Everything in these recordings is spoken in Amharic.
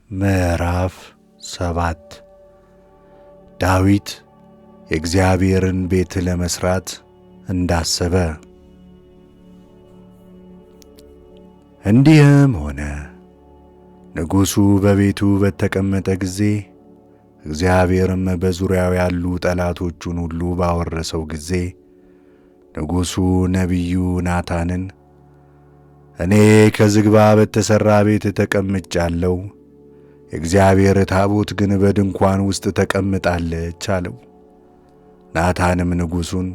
ምዕራፍ 7 ዳዊት የእግዚአብሔርን ቤት ለመስራት እንዳሰበ። እንዲህም ሆነ፣ ንጉሡ በቤቱ በተቀመጠ ጊዜ እግዚአብሔርም በዙሪያው ያሉ ጠላቶቹን ሁሉ ባወረሰው ጊዜ ንጉሡ ነቢዩ ናታንን እኔ ከዝግባ በተሠራ ቤት ተቀምጫለሁ፣ የእግዚአብሔር ታቦት ግን በድንኳን ውስጥ ተቀምጣለች አለው። ናታንም ንጉሡን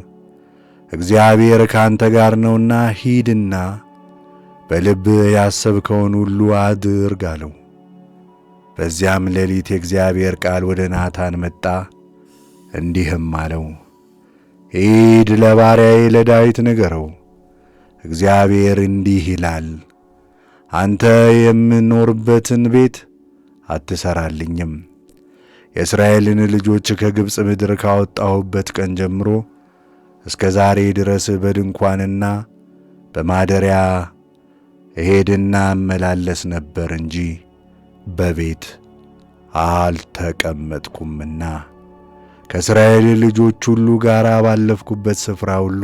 እግዚአብሔር ካንተ ጋር ነውና ሂድና በልብህ ያሰብከውን ሁሉ አድርግ አለው። በዚያም ሌሊት የእግዚአብሔር ቃል ወደ ናታን መጣ፣ እንዲህም አለው፣ ሂድ ለባሪያዬ ለዳዊት ንገረው፣ እግዚአብሔር እንዲህ ይላል፣ አንተ የምኖርበትን ቤት አትሠራልኝም። የእስራኤልን ልጆች ከግብፅ ምድር ካወጣሁበት ቀን ጀምሮ እስከ ዛሬ ድረስ በድንኳንና በማደሪያ እሄድና እመላለስ ነበር እንጂ በቤት አልተቀመጥኩምና ከእስራኤል ልጆች ሁሉ ጋር ባለፍኩበት ስፍራ ሁሉ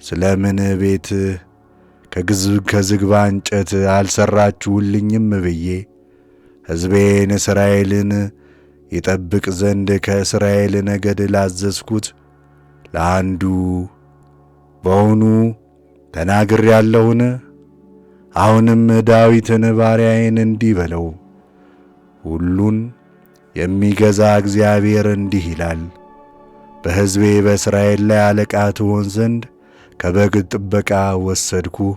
ስለምን ቤት ከዝግባ እንጨት አልሠራችሁልኝም ብዬ ሕዝቤን እስራኤልን ይጠብቅ ዘንድ ከእስራኤል ነገድ ላዘዝኩት ለአንዱ በውኑ ተናግሬአለሁን? አሁንም ዳዊትን ባሪያዬን እንዲህ በለው፣ ሁሉን የሚገዛ እግዚአብሔር እንዲህ ይላል፣ በሕዝቤ በእስራኤል ላይ አለቃ ትሆን ዘንድ ከበግ ጥበቃ ወሰድኩህ።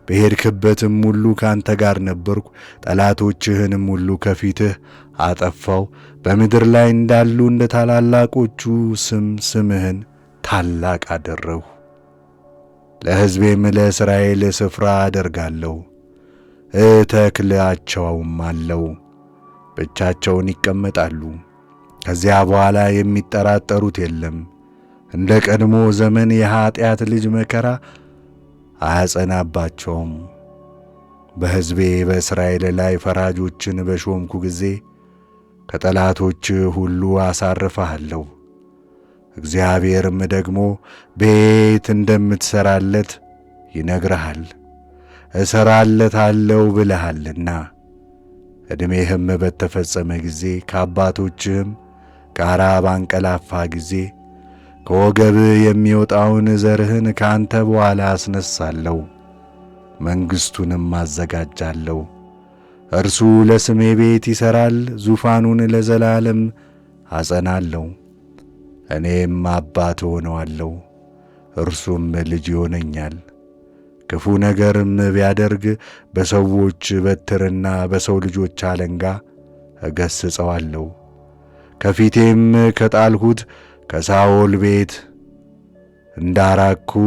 በሄድክበትም ሁሉ ካንተ ጋር ነበርኩ። ጠላቶችህንም ሁሉ ከፊትህ አጠፋው። በምድር ላይ እንዳሉ እንደ ታላላቆቹ ስምህን ታላቅ አደረግሁ። ለሕዝቤም ለእስራኤል ስፍራ አደርጋለሁ፣ እተክላቸውም አለው፣ ብቻቸውን ይቀመጣሉ። ከዚያ በኋላ የሚጠራጠሩት የለም። እንደ ቀድሞ ዘመን የኀጢአት ልጅ መከራ አያጸናባቸውም። በሕዝቤ በእስራኤል ላይ ፈራጆችን በሾምኩ ጊዜ ከጠላቶች ሁሉ አሳርፈሃለሁ። እግዚአብሔርም ደግሞ ቤት እንደምትሠራለት ይነግርሃል። እሠራለታለሁ ብለሃልና ዕድሜህም በተፈጸመ ጊዜ ከአባቶችህም ጋር ባንቀላፋ ጊዜ ከወገብህ የሚወጣውን ዘርህን ከአንተ በኋላ አስነሣለሁ፣ መንግሥቱንም አዘጋጃለሁ። እርሱ ለስሜ ቤት ይሠራል፣ ዙፋኑን ለዘላለም አጸናለሁ። እኔም አባት እሆነዋለሁ፣ እርሱም ልጅ ይሆነኛል። ክፉ ነገርም ቢያደርግ በሰዎች በትርና በሰው ልጆች አለንጋ እገሥጸዋለሁ። ከፊቴም ከጣልሁት ከሳኦል ቤት እንዳራቅሁ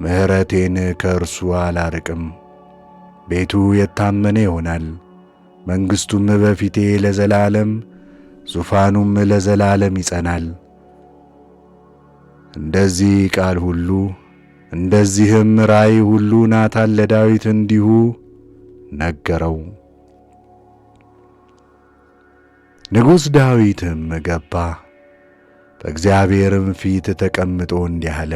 ምሕረቴን ከእርሱ አላርቅም። ቤቱ የታመነ ይሆናል፣ መንግሥቱም በፊቴ ለዘላለም፣ ዙፋኑም ለዘላለም ይጸናል። እንደዚህ ቃል ሁሉ እንደዚህም ራእይ ሁሉ ናታን ለዳዊት እንዲሁ ነገረው። ንጉሥ ዳዊትም ገባ፣ በእግዚአብሔርም ፊት ተቀምጦ እንዲህ አለ፣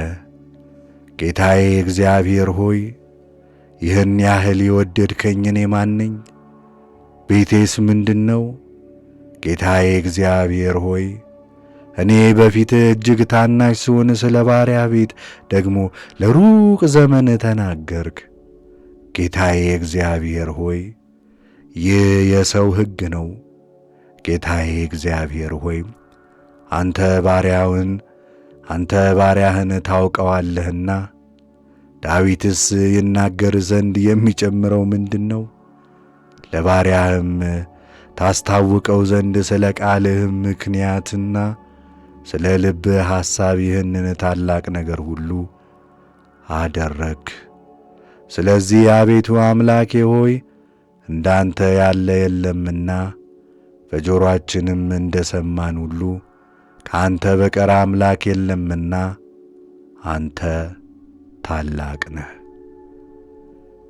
ጌታዬ እግዚአብሔር ሆይ፣ ይህን ያህል የወደድከኝ እኔ ማን ነኝ? ቤቴስ ምንድነው? ጌታዬ እግዚአብሔር ሆይ፣ እኔ በፊትህ እጅግ ታናሽ ስሆን ስለ ባሪያ ቤት ደግሞ ለሩቅ ዘመን ተናገርክ። ጌታዬ እግዚአብሔር ሆይ፣ ይህ የሰው ሕግ ነው። ጌታዬ እግዚአብሔር ሆይ፣ አንተ ባሪያህን ታውቀዋለህና ዳዊትስ ይናገር ዘንድ የሚጨምረው ምንድነው? ለባሪያህም ታስታውቀው ዘንድ ስለ ቃልህም ምክንያትና ስለ ልብህ ሐሳብ ይህንን ታላቅ ነገር ሁሉ አደረግ። ስለዚህ አቤቱ አምላኬ ሆይ እንዳንተ ያለ የለምና በጆሮአችንም እንደ ሰማን ሁሉ ከአንተ በቀር አምላክ የለምና አንተ ታላቅ ነህ።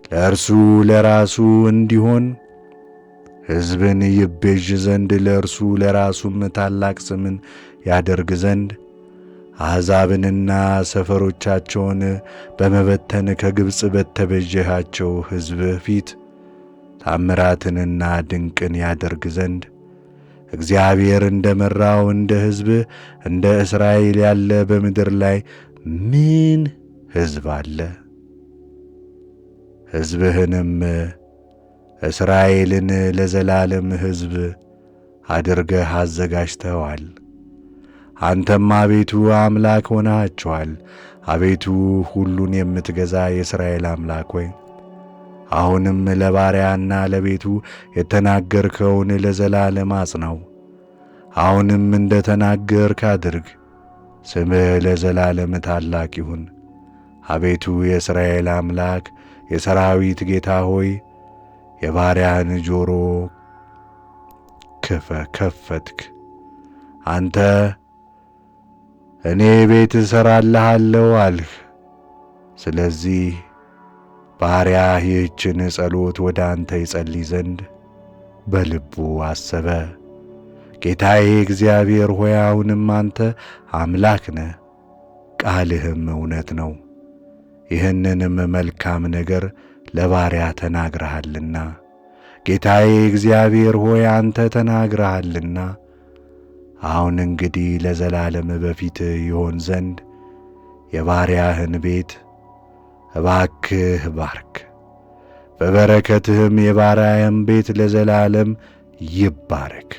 ለእርሱ ለራሱ እንዲሆን ሕዝብን ይቤዥ ዘንድ ለእርሱ ለራሱም ታላቅ ስምን ያደርግ ዘንድ አሕዛብንና ሰፈሮቻቸውን በመበተን ከግብፅ በተቤዠሃቸው ሕዝብህ ፊት ታምራትንና ድንቅን ያደርግ ዘንድ እግዚአብሔር እንደ መራው እንደ ሕዝብህ እንደ እስራኤል ያለ በምድር ላይ ምን ሕዝብ አለ? ሕዝብህንም እስራኤልን ለዘላለም ሕዝብ አድርገህ አዘጋጅተዋል። አንተም አቤቱ አምላክ ሆነሃቸዋል። አቤቱ ሁሉን የምትገዛ የእስራኤል አምላክ ሆይ አሁንም ለባሪያና ለቤቱ የተናገርከውን ለዘላለም አጽናው። አሁንም እንደ ተናገርክ አድርግ። ስምህ ለዘላለም ታላቅ ይሁን። አቤቱ የእስራኤል አምላክ የሰራዊት ጌታ ሆይ የባሪያህን ጆሮ ከፈትክ። አንተ እኔ ቤት እሠራልሃለሁ አልህ። ስለዚህ ባሪያህ ይህችን ጸሎት ወደ አንተ ይጸልይ ዘንድ በልቡ አሰበ። ጌታዬ እግዚአብሔር ሆይ አሁንም አንተ አምላክ ነህ፣ ቃልህም እውነት ነው። ይህንንም መልካም ነገር ለባሪያ ተናግረሃልና ጌታዬ እግዚአብሔር ሆይ አንተ ተናግረሃልና አሁን እንግዲህ ለዘላለም በፊትህ ይሆን ዘንድ የባሪያህን ቤት እባክህ ባርክ። በበረከትህም የባሪያህን ቤት ለዘላለም ይባረክ።